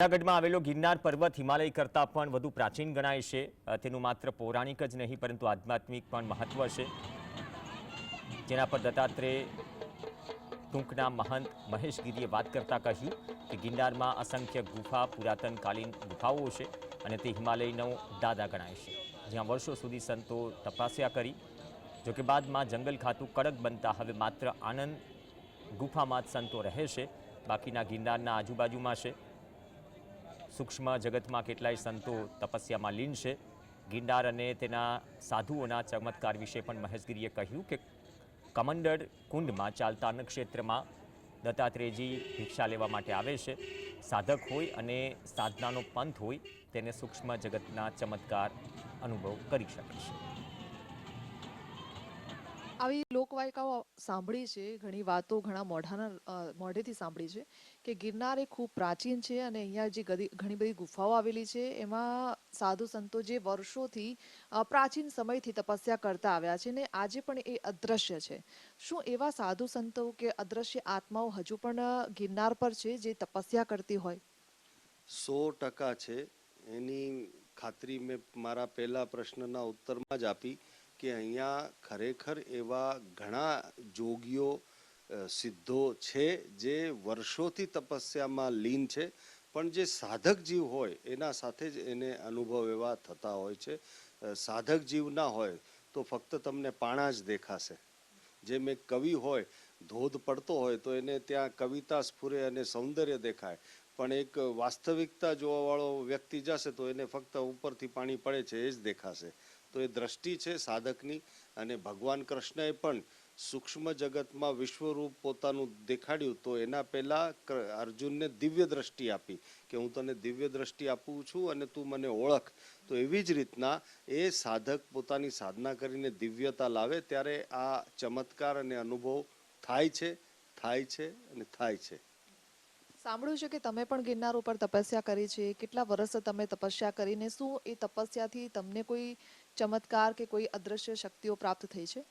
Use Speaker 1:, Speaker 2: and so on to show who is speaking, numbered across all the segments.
Speaker 1: જૂનાગઢમાં આવેલો ગિરનાર પર્વત હિમાલય કરતાં પણ વધુ પ્રાચીન ગણાય છે। તેનું માત્ર પૌરાણિક જ નહીં પરંતુ આધ્યાત્મિક પણ મહત્વ છે, જેના પર દત્તાત્રેય ટૂંકના મહંત મહેશગીરીએ વાત કરતા કહ્યું કે ગિરનારમાં અસંખ્ય ગુફા પુરાતનકાલીન ગુફાઓ છે અને તે હિમાલયનો દાદા ગણાય છે, જ્યાં વર્ષો સુધી સંતો તપસ્યા કરી। જોકે બાદમાં જંગલ ખાતું કડક બનતા હવે માત્ર આનંદ ગુફામાં જ સંતો રહે છે, બાકીના ગિરનારના આજુબાજુમાં છે। सूक्ष्म जगत में केटलाय संतो तपस्या में लीन है। गिरनार अने तेना साधुओना चमत्कार विषे पण महेशगीरीए कह्युं के कमंडल कुंड में चालता अन्नक्षेत्र में दत्तात्रेयजी भिक्षा लेवा माटे आवे छे। साधक होय अने साधनानो पंथ होय तेने सूक्ष्म जगतना चमत्कार अनुभव करी शके छे।
Speaker 2: આવી લોકવાયકાઓ સાંભળી છે, ઘણી વાતો ઘણા મોઢેથી સાંભળી છે કે ગિરનાર એ ખૂબ પ્રાચીન છે અને અહીંયા જે ઘણી બધી ગુફાઓ આવેલી છે એમાં સાધુ સંતો જે વર્ષોથી પ્રાચીન સમયથી તપસ્યા કરતા આવ્યા છે ને આજે પણ એ અદૃશ્ય છે। શું એવા સાધુ સંતો કે અદૃશ્ય આત્માઓ હજુ પણ ગિરનાર પર છે જે તપસ્યા કરતી હોય?
Speaker 3: 100% છે। એની ખાતરી મેં મારા પહેલા પ્રશ્નના ઉત્તરમાં જ આપી કે અહીંયા ખરેખર એવા ઘણા જોગીઓ સિદ્ધો છે જે વર્ષોથી તપસ્યામાં લીન છે, પણ જે સાધક જીવ હોય એના સાથે જ એને અનુભવ એવા થતા હોય છે। સાધક જીવ ના હોય તો ફક્ત તમને પાણા જ દેખાશે। જેમ એક કવિ હોય, ધોધ પડતો હોય તો એને ત્યાં કવિતા સ્ફુરે અને સૌંદર્ય દેખાય, પણ એક વાસ્તવિકતા જોવાવાળો વ્યક્તિ જશે તો એને ફક્ત ઉપરથી પાણી પડે છે એ જ દેખાશે। તો એ દ્રષ્ટિ છે સાધકની, અને ભગવાન કૃષ્ણએ પણ સૂક્ષ્મ જગતમાં વિશ્વરૂપ પોતાનું દેખાડ્યું તો એના પહેલાં અર્જુનને દિવ્ય દ્રષ્ટિ આપી કે હું તને દિવ્ય દ્રષ્ટિ આપું છું અને તું મને ઓળખ। તો એવી જ રીતના એ સાધક પોતાની સાધના કરીને દિવ્યતા લાવે ત્યારે આ ચમત્કાર અને અનુભવ થાય છે અને થાય છે।
Speaker 2: સાંભળ્યું છે કે તમે પણ ગિરનાર ઉપર તપસ્યા કરી છે, કેટલા વર્ષ તમે તપસ્યા કરીને શું એ તપસ્યાથી તમને કોઈ ચમત્કાર કે કોઈ અદૃશ્ય શક્તિઓ પ્રાપ્ત થઈ છે?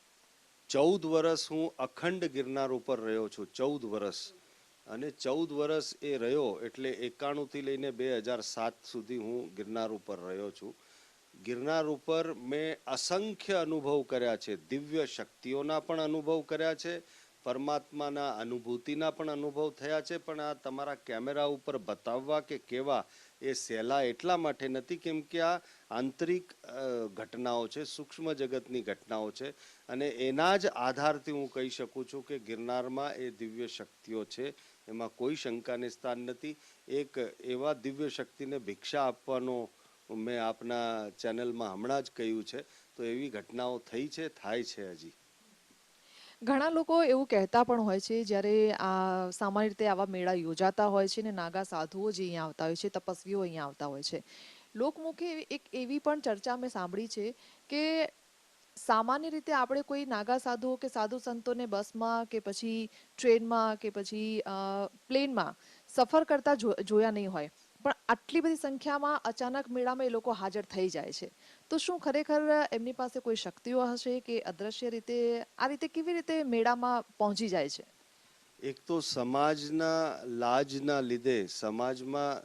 Speaker 3: 14 વર્ષ હું અખંડ ગિરનાર ઉપર રહ્યો છું, 14 વર્ષ, અને 14 વર્ષ એ રહ્યો એટલે 91 થી લઈને 2007 સુધી હું ગિરનાર ઉપર રહ્યો છું। ગિરનાર ઉપર મેં અસંખ્ય અનુભવ કર્યા છે, દિવ્ય શક્તિઓના પણ અનુભવ કર્યા છે, પરમાત્માના અનુભૂતિના પણ અનુભવ થયા છે, પણ આ તમારા કેમેરા ઉપર બતાવવા કે કેવા એ સહેલા એટલા માટે નથી કેમ કે આ આંતરિક ઘટનાઓ છે, સૂક્ષ્મ જગતની ઘટનાઓ છે, અને એના જ આધારથી હું કહી શકું છું કે ગિરનારમાં એ દિવ્ય શક્તિઓ છે, એમાં કોઈ શંકાને સ્થાન નથી। એક એવા દિવ્ય શક્તિને भिक्षा આપવાનો મેં આપના ચેનલમાં હમણાં જ કહ્યું છે, તો એવી ઘટનાઓ થઈ છે, થાય છે હજી।
Speaker 2: ઘણા લોકો એવું કહેતા પણ હોય છે જ્યારે આ સામાન્ય રીતે આવા મેળા યોજાતા હોય છે ને નાગા સાધુઓ જે અહીંયા આવતા હોય છે, તપસ્વીઓ અહીંયા આવતા હોય છે, લોકમુખે એક એવી પણ ચર્ચા મેં સાંભળી છે કે સામાન્ય રીતે આપણે કોઈ નાગા સાધુઓ કે સાધુ સંતોને બસમાં કે પછી ટ્રેનમાં કે પછી પ્લેનમાં સફર કરતા જોયા નહીં હોય, પણ આટલી બધી સંખ્યામાં અચાનક મેળામાં એ લોકો હાજર થઈ જાય છે। તો શું ખરેખર એમની પાસે કોઈ શક્તિઓ હશે કે અદૃશ્ય રીતે આ રીતે કેવી રીતે મેળામાં પહોંચી જાય છે?
Speaker 3: એક તો સમાજના લાજના લીધે સમાજમાં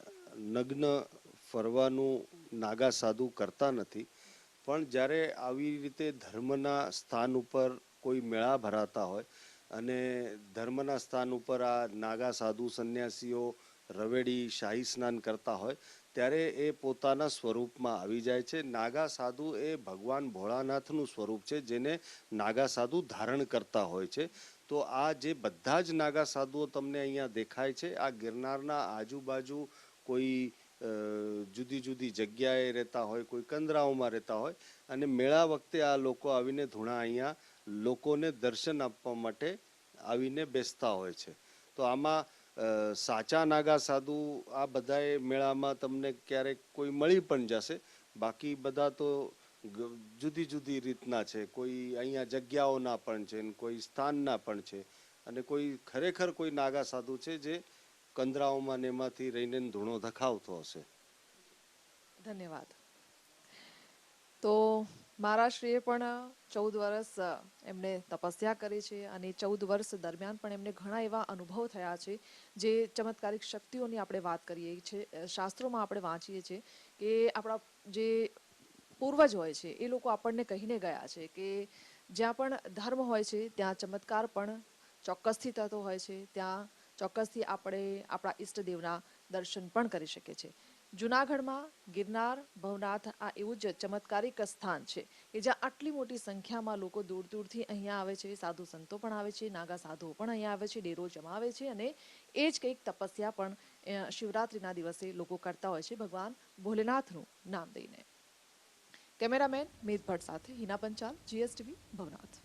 Speaker 3: નગ્ન ફરવાનું નાગા સાધુ કરતા નથી, પણ જ્યારે આવી રીતે ધર્મના સ્થાન ઉપર કોઈ મેળા ભરાતા હોય અને ધર્મના સ્થાન ઉપર આ નાગા સાધુ સન્યાસીઓ રવેડી શાહી સ્નાન કરતા હોય ત્યારે એ પોતાના સ્વરૂપમાં આવી જાય છે। નાગા સાધુ એ ભગવાન ભોળાનાથનું સ્વરૂપ છે જેને નાગા સાધુ ધારણ કરતા હોય છે। તો આ જે બધા જ નાગા સાધુઓ તમને અહીંયા દેખાય છે આ ગિરનારના આજુબાજુ કોઈ જુદી જુદી જગ્યાએ રહેતા હોય, કોઈ કંદરાઓમાં રહેતા હોય, અને મેળા વખતે આ લોકો આવીને ધૂણા અહીંયા લોકોને દર્શન આપવા માટે આવીને બેસતા હોય છે। તો આમાં સાચા નાગા સાધુ આ બધાએ મેળામાં તમને ક્યારેક કોઈ મળી પણ જશે, બાકી બધા તો જુદી જુદી રીતના છે, કોઈ અહીંયા જગ્યાઓના પણ છે, કોઈ સ્થાનના પણ છે, અને કોઈ ખરેખર કોઈ નાગા સાધુ છે જે કંદરાઓમાં ને એમાંથી રહીને ધૂણો ધખાવતો હશે।
Speaker 2: ધન્યવાદ। તો મહારાષ્ટ્રીએ પણ 14 વર્ષ એમણે તપસ્યા કરી છે અને 14 વર્ષ દરમિયાન પણ એમને ઘણા એવા અનુભવ થયા છે જે ચમત્કારિક શક્તિઓની આપણે વાત કરીએ છીએ શાસ્ત્રોમાં આપણે વાંચીએ છીએ કે આપણા જે પૂર્વજ હોય છે એ લોકો આપણને કહીને ગયા છે કે જ્યાં પણ ધર્મ હોય છે ત્યાં ચમત્કાર પણ ચોક્કસથી થતો હોય છે, ત્યાં ચોક્કસથી આપણે આપણા ઈષ્ટદેવના દર્શન પણ કરી શકીએ છીએ. જુનાગઢમાં ગિરનાર ભવનાથ આ એવું જ ચમત્કારિક સ્થાન છે કે જ્યાં આટલી મોટી સંખ્યામાં લોકો દૂર દૂરથી અહીંયા આવે છે, સાધુ સંતો પણ આવે છે, નાગા સાધુઓ પણ અહીંયા આવે છે, ડેરો જમાવે છે અને એ જ કંઈક તપસ્યા પણ શિવરાત્રિના દિવસે લોકો કરતા હોય છે ભગવાન ભોલેનાથનું નામ દઈને. કેમેરામેન મીત ભટ્ટ સાથે હિના પંચાલ, GSTV, ભવનાથ.